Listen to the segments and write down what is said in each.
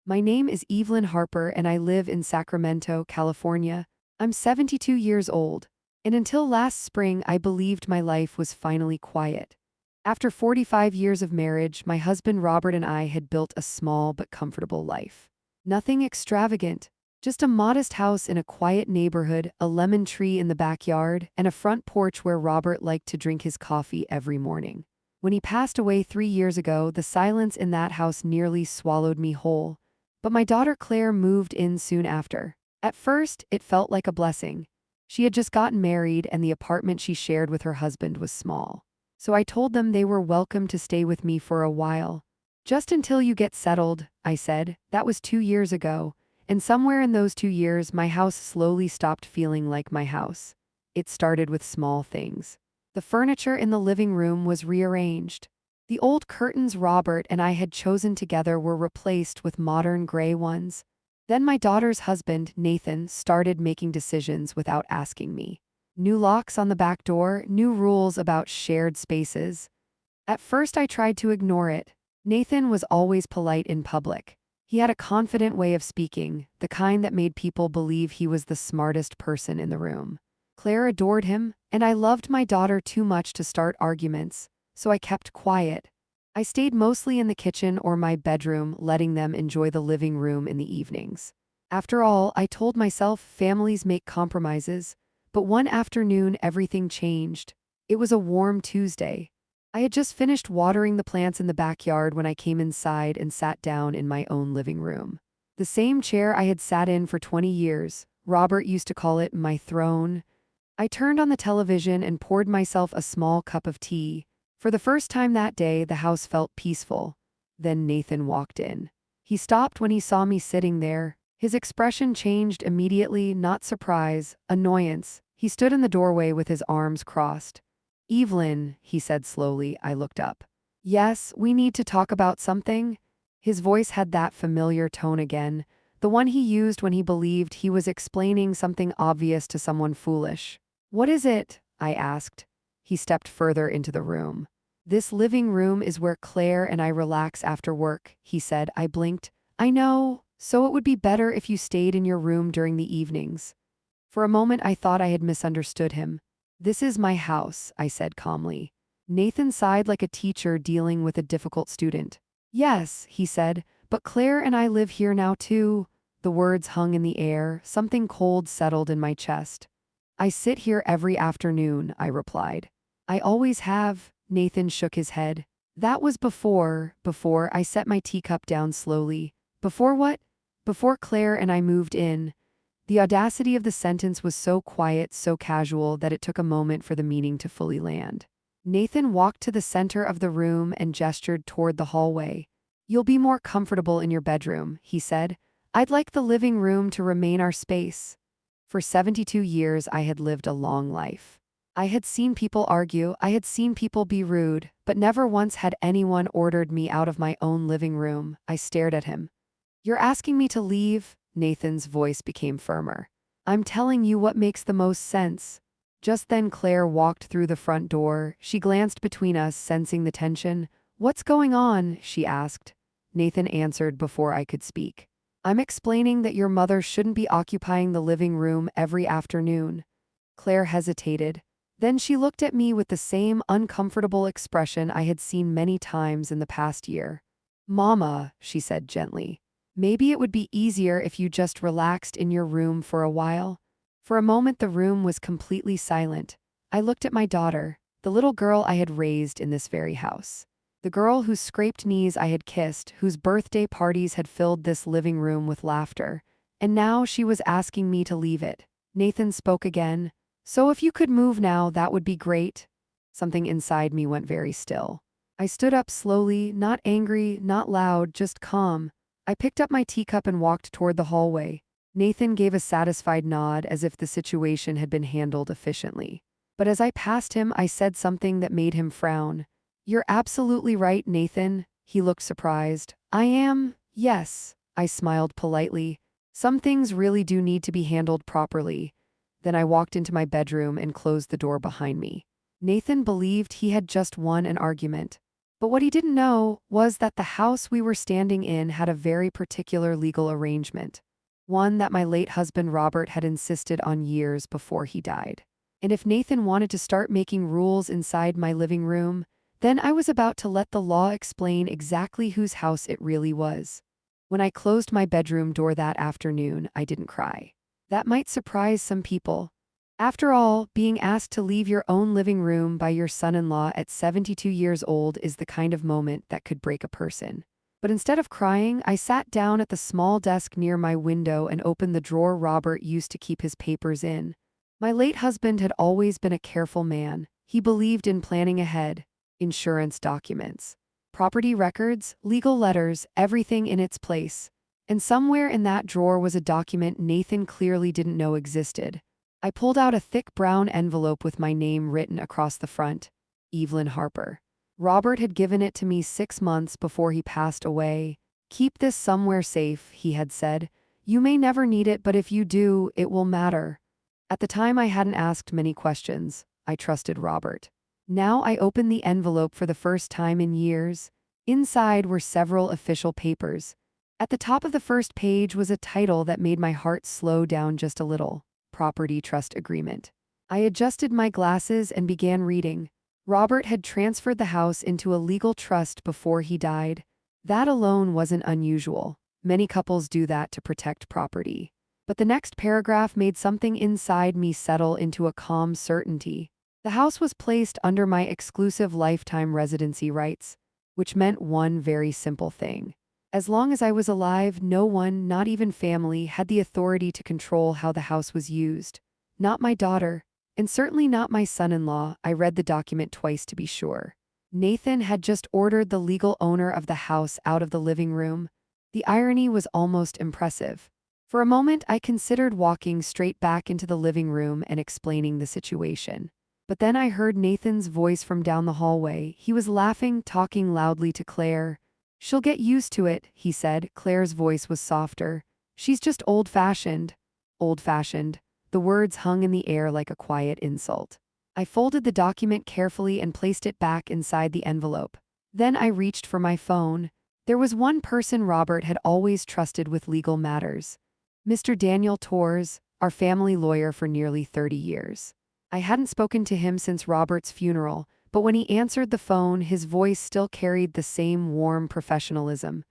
My name is Evelyn Harper and I live in Sacramento, California. I'm 72 years old, and until last spring I believed my life was finally quiet. After 45 years of marriage, my husband Robert and I had built a small but comfortable life. Nothing extravagant, just a modest house in a quiet neighborhood, a lemon tree in the backyard, and a front porch where Robert liked to drink his coffee every morning. When he passed away 3 years ago, the silence in that house nearly swallowed me whole. But my daughter Claire moved in soon after. At first, it felt like a blessing. She had just gotten married and the apartment she shared with her husband was small. So I told them they were welcome to stay with me for a while. Just until you get settled, I said. That was 2 years ago, and somewhere in those 2 years, my house slowly stopped feeling like my house. It started with small things. The furniture in the living room was rearranged. The old curtains Robert and I had chosen together were replaced with modern gray ones. Then my daughter's husband, Nathan, started making decisions without asking me. New locks on the back door, new rules about shared spaces. At first I tried to ignore it. Nathan was always polite in public. He had a confident way of speaking, the kind that made people believe he was the smartest person in the room. Claire adored him, and I loved my daughter too much to start arguments, so I kept quiet. I stayed mostly in the kitchen or my bedroom, letting them enjoy the living room in the evenings. After all, I told myself families make compromises, but one afternoon everything changed. It was a warm Tuesday. I had just finished watering the plants in the backyard when I came inside and sat down in my own living room. The same chair I had sat in for 20 years. Robert used to call it my throne. I turned on the television and poured myself a small cup of tea. For the first time that day, the house felt peaceful. Then Nathan walked in. He stopped when he saw me sitting there. His expression changed immediately, not surprise, annoyance. He stood in the doorway with his arms crossed. "Evelyn," he said slowly. I looked up. "Yes, we need to talk about something." His voice had that familiar tone again, the one he used when he believed he was explaining something obvious to someone foolish. "What is it?" I asked. He stepped further into the room. "This living room is where Claire and I relax after work," he said. I blinked. "I know, so it would be better if you stayed in your room during the evenings." For a moment I thought I had misunderstood him. "This is my house," I said calmly. Nathan sighed like a teacher dealing with a difficult student. "Yes," he said, "but Claire and I live here now too." The words hung in the air, something cold settled in my chest. "I sit here every afternoon," I replied. "I always have." Nathan shook his head. "That was before." I set my teacup down slowly. "Before what?" "Before Claire and I moved in." The audacity of the sentence was so quiet, so casual, that it took a moment for the meaning to fully land. Nathan walked to the center of the room and gestured toward the hallway. "You'll be more comfortable in your bedroom," he said. "I'd like the living room to remain our space." For 72 years, I had lived a long life. I had seen people argue, I had seen people be rude, but never once had anyone ordered me out of my own living room. I stared at him. "You're asking me to leave?" Nathan's voice became firmer. "I'm telling you what makes the most sense." Just then Claire walked through the front door. She glanced between us, sensing the tension. "What's going on?" she asked. Nathan answered before I could speak. "I'm explaining that your mother shouldn't be occupying the living room every afternoon." Claire hesitated. Then she looked at me with the same uncomfortable expression I had seen many times in the past year. "Mama," she said gently, "maybe it would be easier if you just relaxed in your room for a while." For a moment the room was completely silent. I looked at my daughter, the little girl I had raised in this very house. The girl whose scraped knees I had kissed, whose birthday parties had filled this living room with laughter. And now she was asking me to leave it. Nathan spoke again. "So if you could move now, that would be great." Something inside me went very still. I stood up slowly, not angry, not loud, just calm. I picked up my teacup and walked toward the hallway. Nathan gave a satisfied nod as if the situation had been handled efficiently. But as I passed him, I said something that made him frown. "You're absolutely right, Nathan." He looked surprised. "I am?" "Yes." I smiled politely. "Some things really do need to be handled properly." Then I walked into my bedroom and closed the door behind me. Nathan believed he had just won an argument. But what he didn't know was that the house we were standing in had a very particular legal arrangement, one that my late husband Robert had insisted on years before he died. And if Nathan wanted to start making rules inside my living room, then I was about to let the law explain exactly whose house it really was. When I closed my bedroom door that afternoon, I didn't cry. That might surprise some people. After all, being asked to leave your own living room by your son-in-law at 72 years old is the kind of moment that could break a person. But instead of crying, I sat down at the small desk near my window and opened the drawer Robert used to keep his papers in. My late husband had always been a careful man. He believed in planning ahead. Insurance documents, property records, legal letters, everything in its place. And somewhere in that drawer was a document Nathan clearly didn't know existed. I pulled out a thick brown envelope with my name written across the front, Evelyn Harper. Robert had given it to me 6 months before he passed away. "Keep this somewhere safe," he had said. "You may never need it, but if you do, it will matter." At the time, I hadn't asked many questions. I trusted Robert. Now I opened the envelope for the first time in years. Inside were several official papers. At the top of the first page was a title that made my heart slow down just a little: Property Trust Agreement. I adjusted my glasses and began reading. Robert had transferred the house into a legal trust before he died. That alone wasn't unusual. Many couples do that to protect property. But the next paragraph made something inside me settle into a calm certainty. The house was placed under my exclusive lifetime residency rights, which meant one very simple thing. As long as I was alive, no one, not even family, had the authority to control how the house was used. Not my daughter, and certainly not my son-in-law. I read the document twice to be sure. Nathan had just ordered the legal owner of the house out of the living room. The irony was almost impressive. For a moment, I considered walking straight back into the living room and explaining the situation. But then I heard Nathan's voice from down the hallway. He was laughing, talking loudly to Claire. "She'll get used to it," he said. Claire's voice was softer. "She's just old-fashioned." Old-fashioned. The words hung in the air like a quiet insult. I folded the document carefully and placed it back inside the envelope. Then I reached for my phone. There was one person Robert had always trusted with legal matters: Mr. Daniel Torres, our family lawyer for nearly 30 years. I hadn't spoken to him since Robert's funeral, but when he answered the phone, his voice still carried the same warm professionalism.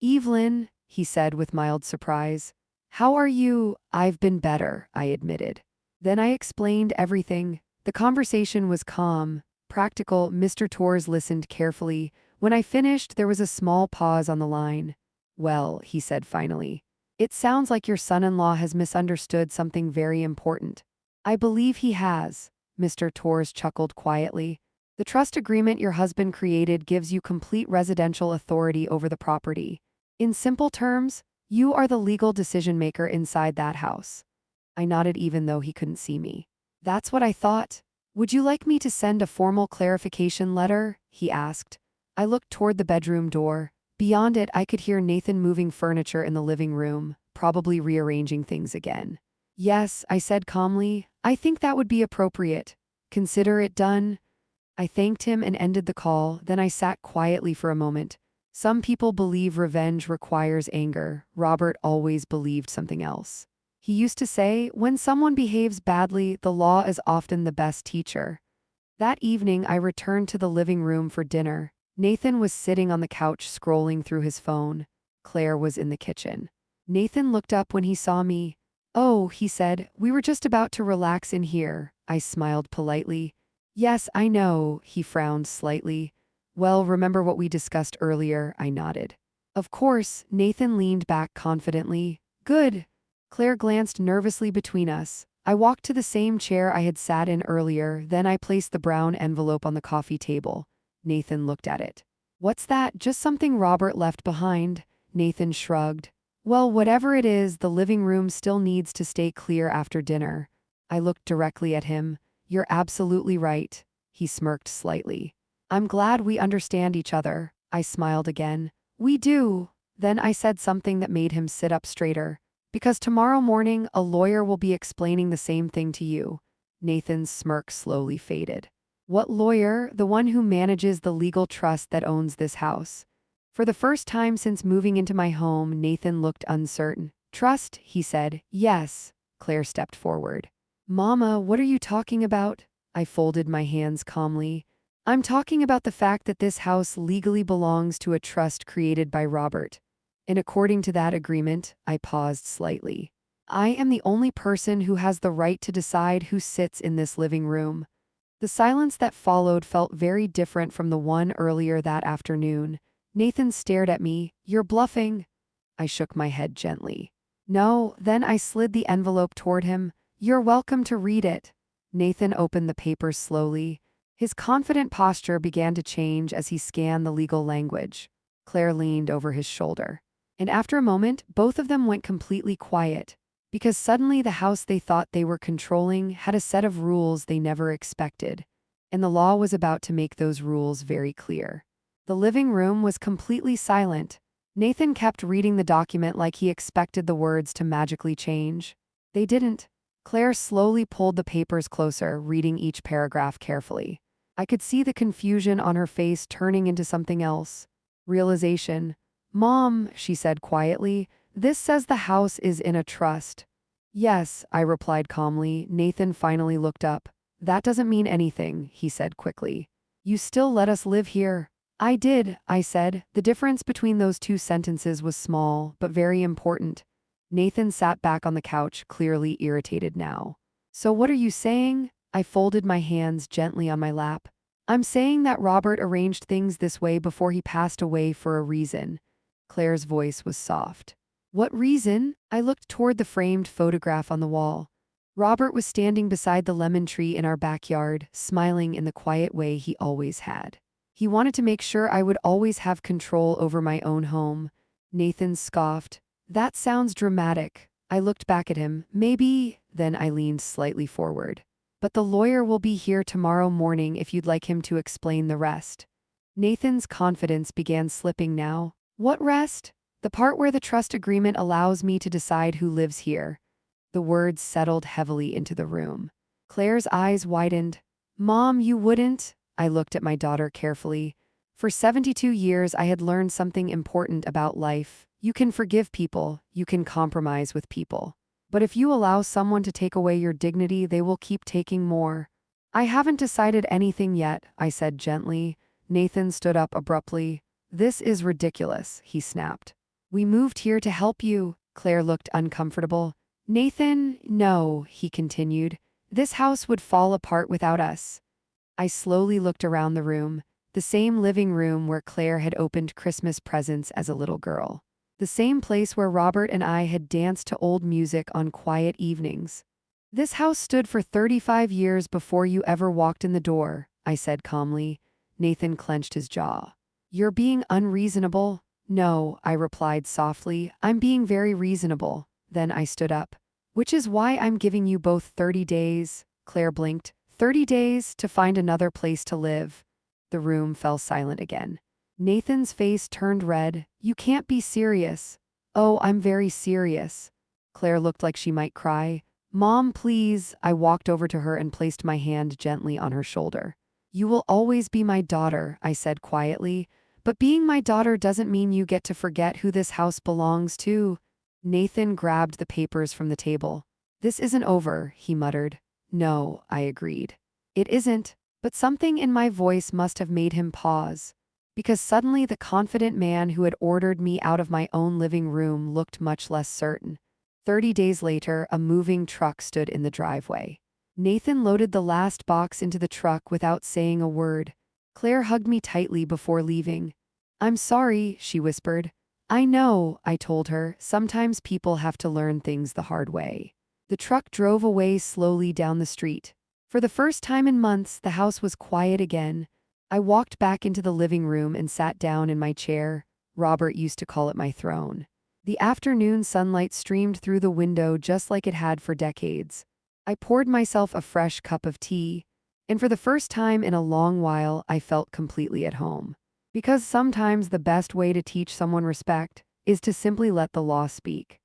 "Evelyn," he said with mild surprise. "How are you?" "I've been better," I admitted. Then I explained everything. The conversation was calm, practical. Mr. Torres listened carefully. When I finished, there was a small pause on the line. "Well," he said finally, "it sounds like your son-in-law has misunderstood something very important." "I believe he has," Mr. Torres chuckled quietly. "The trust agreement your husband created gives you complete residential authority over the property. In simple terms, you are the legal decision-maker inside that house." I nodded even though he couldn't see me. "That's what I thought. Would you like me to send a formal clarification letter?" he asked. I looked toward the bedroom door. Beyond it, I could hear Nathan moving furniture in the living room, probably rearranging things again. "Yes," I said calmly. "I think that would be appropriate. Consider it done." I thanked him and ended the call. Then I sat quietly for a moment. Some people believe revenge requires anger. Robert always believed something else. He used to say, "When someone behaves badly, the law is often the best teacher." That evening, I returned to the living room for dinner. Nathan was sitting on the couch scrolling through his phone. Claire was in the kitchen. Nathan looked up when he saw me. "Oh," he said, "we were just about to relax in here." I smiled politely. "Yes, I know," he frowned slightly. "Well, remember what we discussed earlier?" I nodded. "Of course." Nathan leaned back confidently. "Good." Claire glanced nervously between us. I walked to the same chair I had sat in earlier, then I placed the brown envelope on the coffee table. Nathan looked at it. "What's that?" "Just something Robert left behind." Nathan shrugged. "Well, whatever it is, the living room still needs to stay clear after dinner." I looked directly at him. "You're absolutely right." He smirked slightly. "I'm glad we understand each other." I smiled again. "We do." Then I said something that made him sit up straighter. "Because tomorrow morning, a lawyer will be explaining the same thing to you." Nathan's smirk slowly faded. What lawyer? The one who manages the legal trust that owns this house. For the first time since moving into my home, Nathan looked uncertain. Trust, he said. Yes. Claire stepped forward. Mama, what are you talking about? I folded my hands calmly. I'm talking about the fact that this house legally belongs to a trust created by Robert. And according to that agreement, I paused slightly. I am the only person who has the right to decide who sits in this living room. The silence that followed felt very different from the one earlier that afternoon. Nathan stared at me. You're bluffing. I shook my head gently. No, then I slid the envelope toward him. You're welcome to read it. Nathan opened the papers slowly. His confident posture began to change as he scanned the legal language. Claire leaned over his shoulder. And after a moment, both of them went completely quiet, because suddenly the house they thought they were controlling had a set of rules they never expected, and the law was about to make those rules very clear. The living room was completely silent. Nathan kept reading the document like he expected the words to magically change. They didn't. Claire slowly pulled the papers closer, reading each paragraph carefully. I could see the confusion on her face turning into something else. Realization. Mom, she said quietly, this says the house is in a trust. Yes, I replied calmly. Nathan finally looked up. That doesn't mean anything, he said quickly. You still let us live here. I did, I said. The difference between those two sentences was small, but very important. Nathan sat back on the couch, clearly irritated now. So what are you saying? I folded my hands gently on my lap. I'm saying that Robert arranged things this way before he passed away for a reason. Claire's voice was soft. What reason? I looked toward the framed photograph on the wall. Robert was standing beside the lemon tree in our backyard, smiling in the quiet way he always had. He wanted to make sure I would always have control over my own home. Nathan scoffed. That sounds dramatic. I looked back at him. Maybe. Then I leaned slightly forward. But the lawyer will be here tomorrow morning if you'd like him to explain the rest. Nathan's confidence began slipping now. What rest? The part where the trust agreement allows me to decide who lives here. The words settled heavily into the room. Claire's eyes widened. Mom, you wouldn't? I looked at my daughter carefully. For 72 years, I had learned something important about life. You can forgive people, you can compromise with people. But if you allow someone to take away your dignity, they will keep taking more. I haven't decided anything yet, I said gently. Nathan stood up abruptly. This is ridiculous, he snapped. We moved here to help you. Claire looked uncomfortable. Nathan, no, he continued. This house would fall apart without us. I slowly looked around the room, the same living room where Claire had opened Christmas presents as a little girl. The same place where Robert and I had danced to old music on quiet evenings. This house stood for 35 years before you ever walked in the door, I said calmly. Nathan clenched his jaw. You're being unreasonable. No, I replied softly. I'm being very reasonable. Then I stood up. Which is why I'm giving you both 30 days. Claire blinked. 30 days to find another place to live. The room fell silent again. Nathan's face turned red. You can't be serious. Oh, I'm very serious. Claire looked like she might cry. Mom, please. I walked over to her and placed my hand gently on her shoulder. You will always be my daughter, I said quietly. But being my daughter doesn't mean you get to forget who this house belongs to. Nathan grabbed the papers from the table. This isn't over, he muttered. No, I agreed. It isn't, but something in my voice must have made him pause. Because suddenly the confident man who had ordered me out of my own living room looked much less certain. 30 days later, a moving truck stood in the driveway. Nathan loaded the last box into the truck without saying a word. Claire hugged me tightly before leaving. I'm sorry, she whispered. I know, I told her. Sometimes people have to learn things the hard way. The truck drove away slowly down the street. For the first time in months, the house was quiet again. I walked back into the living room and sat down in my chair. Robert used to call it my throne. The afternoon sunlight streamed through the window just like it had for decades. I poured myself a fresh cup of tea, and for the first time in a long while, I felt completely at home. Because sometimes the best way to teach someone respect is to simply let the law speak.